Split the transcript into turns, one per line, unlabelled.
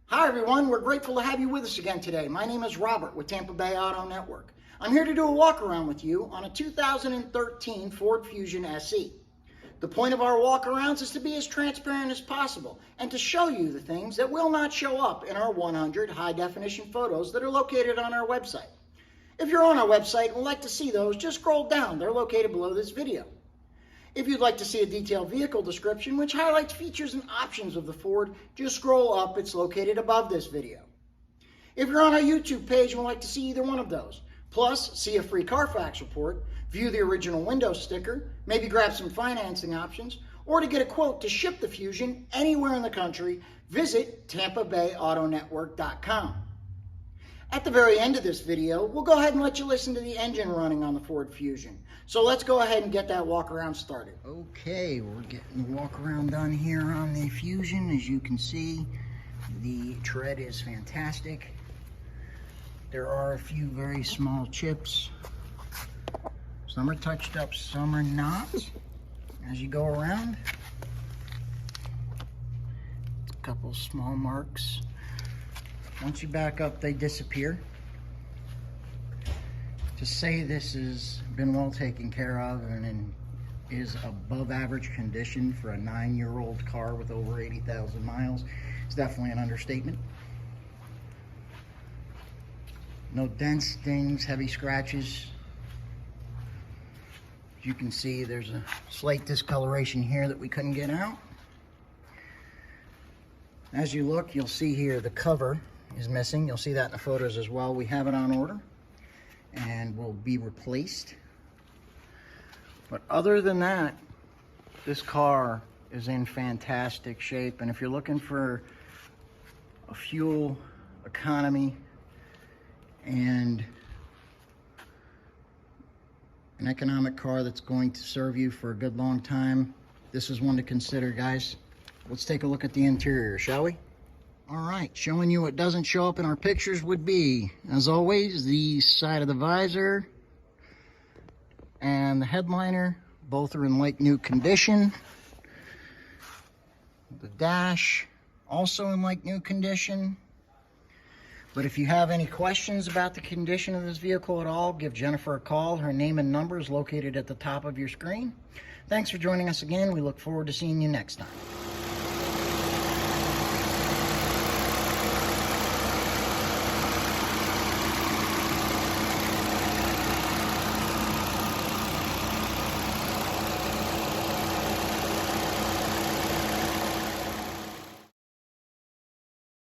Hi everyone, we're grateful to have you with us again today. My name is Robert with Tampa Bay Auto Network. I'm here to do a walk around with you on a 2013 Ford Fusion SE. The point of our walk arounds is to be as transparent as possible and to show you the things that will not show up in our 100 high definition photos that are located on our website. If you're on our website and would like to see those, just scroll down. They're located below this video. If you'd like to see a detailed vehicle description, which highlights features and options of the Ford, just scroll up. It's located above this video. If you're on our YouTube page and would like to see either one of those, plus see a free Carfax report, view the original window sticker, maybe grab some financing options, or to get a quote to ship the Fusion anywhere in the country, visit TampaBayAutoNetwork.com. At the very end of this video, we'll go ahead and let you listen to the engine running on the Ford Fusion. So let's go ahead and get that walk around started. Okay, we're getting the walk around done here on the Fusion. As you can see, the tread is fantastic. There are a few very small chips. Some are touched up, some are not. As you go around, a couple small marks. Once you back up, they disappear. To say this has been well taken care of and is above average condition for a 9-year-old car with over 80,000 miles is definitely an understatement. No dents, dings, heavy scratches. As you can see, there's a slight discoloration here that we couldn't get out. As you look, you'll see here the cover is missing. You'll see that in the photos as well. We have it on order and will be replaced. But other than that, this car is in fantastic shape. And if you're looking for a fuel economy and an economic car that's going to serve you for a good long time, this is one to consider, guys. Let's take a look at the interior, shall we? All right, showing you what doesn't show up in our pictures would be, as always, the side of the visor and the headliner. Both are in like new condition. The dash, also in like new condition. But if you have any questions about the condition of this vehicle at all, give Jennifer a call. Her name and number is located at the top of your screen. Thanks for joining us again. We look forward to seeing you next time.